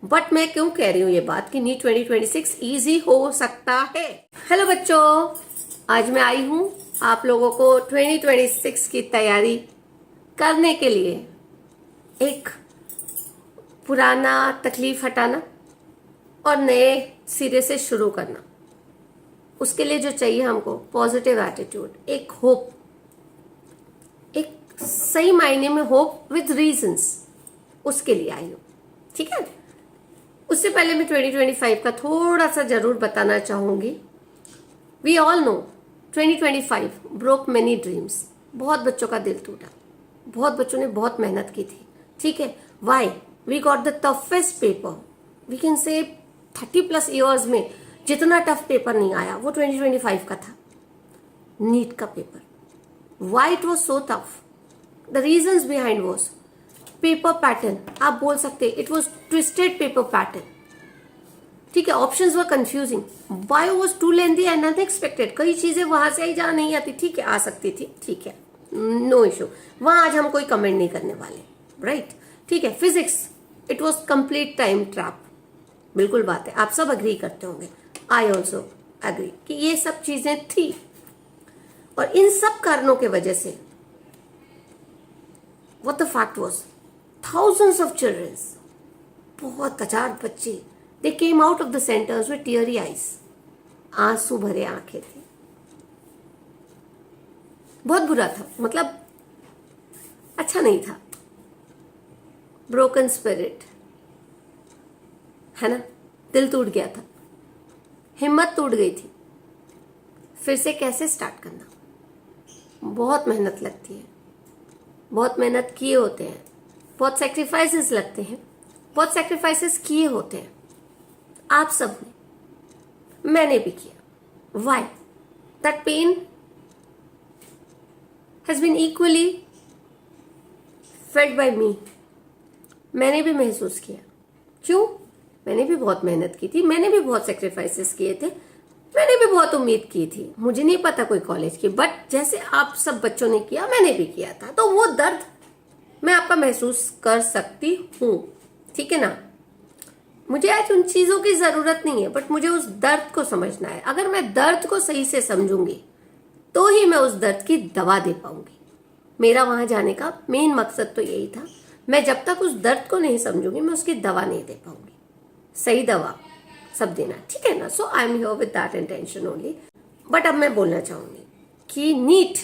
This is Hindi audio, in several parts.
बट मैं क्यों कह रही हूँ ये बात कि नीट 2026 इजी हो सकता है। हेलो बच्चों, आज मैं आई हूँ आप लोगों को 2026 की तैयारी करने के लिए एक पुराना तकलीफ हटाना और नए सिरे से शुरू करना। उसके लिए जो चाहिए हमको पॉजिटिव एटीट्यूड, एक होप, एक सही मायने में होप विद रीजंस, उसके लिए आई हूँ। ठीक है, उससे पहले मैं 2025 का थोड़ा सा जरूर बताना चाहूंगी। We all know 2025 broke many dreams. बहुत बच्चों का दिल टूटा, बहुत बच्चों ने बहुत मेहनत की थी। ठीक है, why we got the toughest paper, we can say 30+ years में जितना टफ पेपर नहीं आया वो 2025 का था, नीट का पेपर। Why it was so tough, the reasons behind was paper pattern. आप बोल सकते it was twisted paper pattern. ठीक है, options were confusing, bio was too lengthy and unexpected. कई चीजें वहां से आई जहां नहीं आती। ठीक है, आ सकती थी, ठीक है, नो इशू, वहां आज हम कोई कमेंट नहीं करने वाले, राइट। ठीक है, physics it was complete time trap. बिल्कुल बात है, आप सब अग्री करते होंगे, आई ऑल्सो अग्री कि ये सब चीजें थी। और इन सब कारणों के वजह से what the fact was thousands of children, बहुत हजार बच्चे, they came out of the centers with teary eyes, आंसू भरे आंखें थी। बहुत बुरा था, मतलब अच्छा नहीं था। ब्रोकन स्पिरिट है ना, दिल टूट गया था, हिम्मत टूट गई थी। फिर से कैसे स्टार्ट करना, बहुत मेहनत लगती है, बहुत मेहनत किए होते हैं, बहुत सेक्रीफाइसेस लगते हैं, बहुत सेक्रीफाइसेस किए होते हैं आप सब ने, मैंने भी किया। Why that pain has been equally felt by me. मैंने भी महसूस किया। क्यों? मैंने भी बहुत मेहनत की थी, मैंने भी बहुत सेक्रीफाइसेस किए थे, मैंने भी बहुत उम्मीद की थी। मुझे नहीं पता कोई कॉलेज की, बट जैसे आप सब बच्चों ने किया मैंने भी किया था, तो वो दर्द मैं आपका महसूस कर सकती हूं। ठीक है ना, मुझे आज उन चीजों की जरूरत नहीं है, बट मुझे उस दर्द को समझना है। अगर मैं दर्द को सही से समझूंगी तो ही मैं उस दर्द की दवा दे पाऊंगी। मेरा वहां जाने का मेन मकसद तो यही था। मैं जब तक उस दर्द को नहीं समझूंगी मैं उसकी दवा नहीं दे पाऊंगी। सही दवा सब देना, ठीक है ना। So I am here with that intention only. But अब मैं बोलना चाहूंगी कि नीट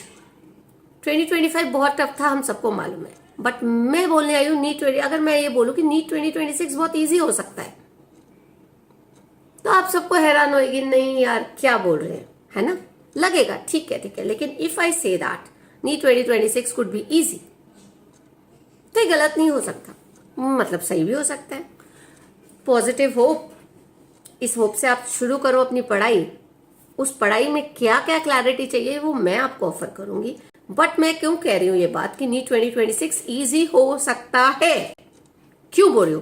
2025 बहुत टफ था, हम सबको मालूम है, बट मैं बोलने आई हूं नीट 20। अगर मैं ये बोलूं कि नीट 2026 बहुत इजी हो सकता है तो आप सबको हैरान होगी, नहीं यार क्या बोल रहे हैं, है ना, लगेगा। ठीक है ठीक है, लेकिन if I say that NEET 2026 could be easy, तो ये गलत नहीं हो सकता, मतलब सही भी हो सकता है। पॉजिटिव होप, इस होप से आप शुरू करो अपनी पढ़ाई। उस पढ़ाई में क्या क्या क्लैरिटी चाहिए वो मैं आपको ऑफर करूंगी। बट मैं क्यों कह रही हूं ये बात कि नीट 2026 इजी हो सकता है, क्यों बोल रही हूं?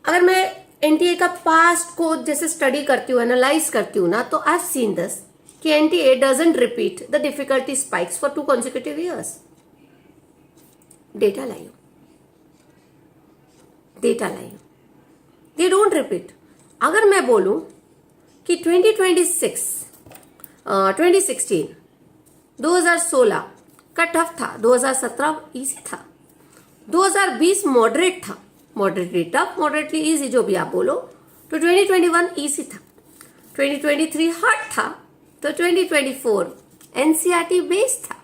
अगर मैं एनटीए का पास्ट को जैसे स्टडी करती हूँ, एनालाइज करती हूँ ना, तो आई हैव सीन दिस कि NTA doesn't repeat the difficulty spikes for 2 consecutive years। Data लाइयो, डेटा लाइयो, दे डोंट रिपीट। अगर मैं बोलूं कि 2016 का टफ था, 2017 इजी था, 2020 मॉडरेट था, मॉडरेटली टफ, मॉडरेटली इजी, जो भी आप बोलो, तो 2021 इजी था, 2023 हार्ड था, तो 2024 एनसीईआरटी बेस्ड था।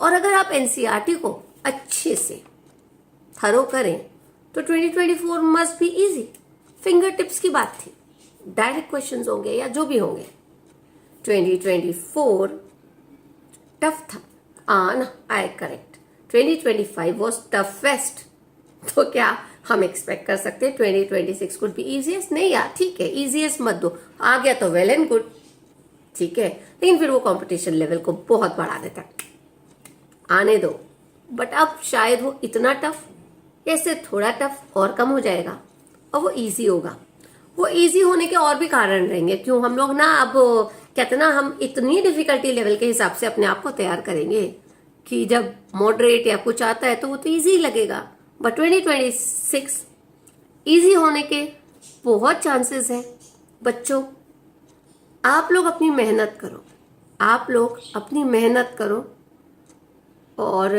और अगर आप एनसीईआरटी को अच्छे से थरो करें तो 2024 must be easy. Finger tips की बात थी, डायरेक्ट क्वेश्चंस होंगे या जो भी होंगे। 2024 टफ था, ना आई करेक्ट, 2025 वॉज टफेस्ट। तो क्या हम एक्सपेक्ट कर सकते हैं 2026 कुड बी इजीएस्ट? नहीं यार, ठीक है, इजीएस्ट मत दो, आ गया तो वेल एंड गुड, ठीक है, लेकिन फिर वो कंपटीशन लेवल को बहुत बढ़ा देता है, आने दो। बट अब शायद वो इतना टफ, ऐसे थोड़ा टफ और कम हो जाएगा और वो इजी होगा। वो इजी होने के और भी कारण रहेंगे, क्यों हम लोग ना अब कहते ना, हम इतनी डिफिकल्टी लेवल के हिसाब से अपने आप को तैयार करेंगे कि जब मॉडरेट या कुछ आता है तो वो तो इजी लगेगा। बट 2026 इजी होने के बहुत चांसेस है। बच्चों, आप लोग अपनी मेहनत करो, आप लोग अपनी मेहनत करो और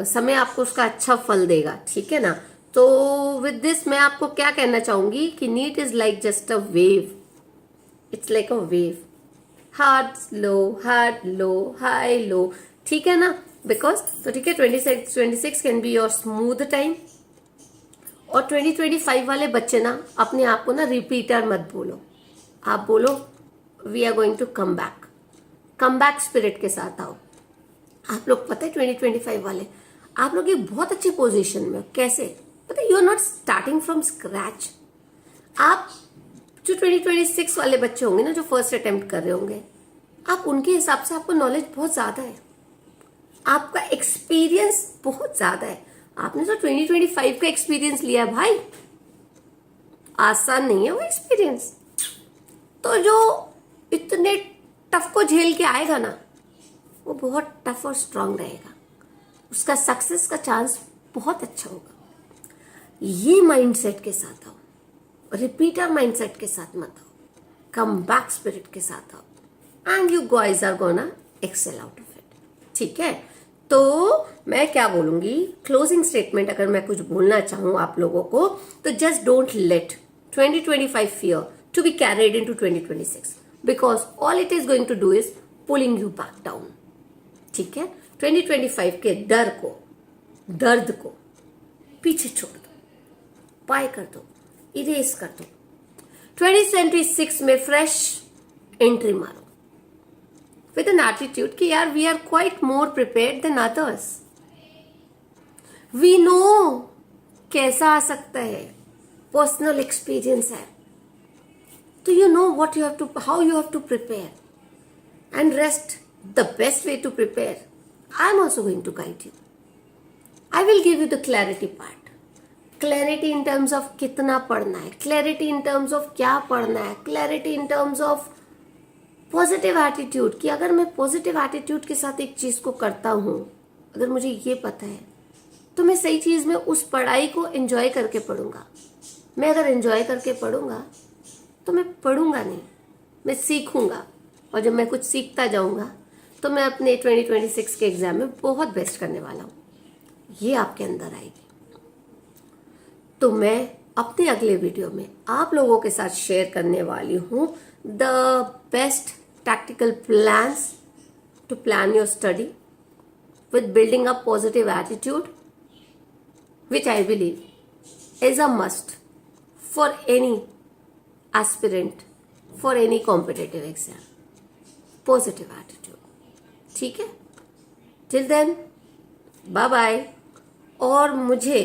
समय आपको उसका अच्छा फल देगा, ठीक है ना। तो विद दिस मैं आपको क्या कहना चाहूंगी कि NEET is like just a wave, it's like a wave, hard low high low, ठीक है ना। बिकॉज तो ठीक है, 26 can be your smooth time. और 2025 वाले बच्चे ना अपने आप को ना रिपीटर मत बोलो, आप बोलो we are going to come back spirit के साथ आओ। आप लोग पता है 2025 वाले आप लोग एक बहुत अच्छे पोजीशन में हो। कैसे पता है? You are not starting from scratch. आप जो 2026 वाले बच्चे होंगे ना, जो फर्स्ट अटेम्प्ट कर रहे होंगे, आप उनके हिसाब से आपको नॉलेज बहुत ज्यादा है, आपका एक्सपीरियंस बहुत ज्यादा है। आपने तो 2025 का एक्सपीरियंस लिया है भाई, आसान नहीं है वो एक्सपीरियंस। तो जो इतने टफ को झेल के आएगा ना, वो बहुत टफ और स्ट्रांग रहेगा, उसका सक्सेस का चांस बहुत अच्छा होगा। ये माइंडसेट के साथ आओ, रिपीटर माइंडसेट के साथ मत आओ, कम बैक स्पिरिट के साथ आओ, and you guys are gonna excel out of it, ठीक है। तो मैं क्या बोलूंगी, क्लोजिंग स्टेटमेंट अगर मैं कुछ बोलना चाहूं आप लोगों को, तो just don't let 2025 fear to be carried into 2026 because all it is going to do is pulling you back down, ठीक है। 2025 के दर्द को पीछे छोड़ दो, बाय कर दो, इरेज कर दो। 2026 में फ्रेश एंट्री मारो with an attitude कि यार we are quite more prepared than others, we know कैसा आ सकता है, पर्सनल एक्सपीरियंस है, तो you know what you have to, how you have to prepare, and rest the best way to prepare I am also going to guide you. I will give you the clarity part, clarity in terms of कितना पढ़ना है, clarity in terms of क्या पढ़ना है, clarity in terms of positive attitude कि अगर मैं पॉजिटिव एटीट्यूड के साथ एक चीज को करता हूं, अगर मुझे ये पता है तो मैं सही चीज में उस पढ़ाई को एंजॉय करके पढ़ूंगा। मैं अगर एंजॉय करके पढ़ूंगा तो मैं पढ़ूंगा नहीं, मैं सीखूंगा, और जब मैं कुछ सीखता जाऊंगा तो मैं अपने 2026 के एग्जाम में बहुत बेस्ट करने वाला हूं, ये आपके अंदर आएगी। तो मैं अपने अगले वीडियो में आप लोगों के साथ शेयर करने वाली हूं the best tactical plans to plan your study with building a positive attitude, which I believe is a must for any aspirant for any competitive exam. Positive attitude, ठीक है। Till then, bye bye। और मुझे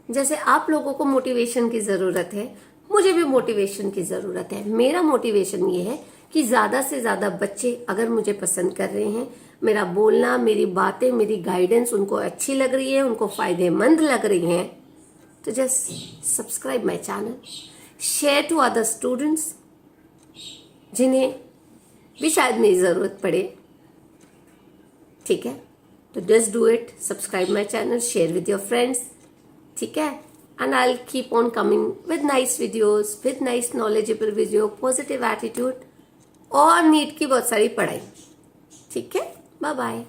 जैसे आप लोगों को मोटिवेशन की जरूरत है, मुझे भी मोटिवेशन की जरूरत है। मेरा मोटिवेशन ये है कि ज्यादा से ज्यादा बच्चे अगर मुझे पसंद कर रहे हैं, मेरा बोलना, मेरी बातें, मेरी गाइडेंस उनको अच्छी लग रही है, उनको फायदेमंद लग रही हैं, तो just subscribe my channel, share to other students जिन्हें भी शायद मेरी जरूरत पड़े, ठीक है। तो just do it, subscribe my channel, share with your friends, ठीक है। And I'll keep on coming with nice videos, with nice knowledgeable video, positive attitude और नीट की बहुत सारी पढ़ाई, ठीक है। Bye bye.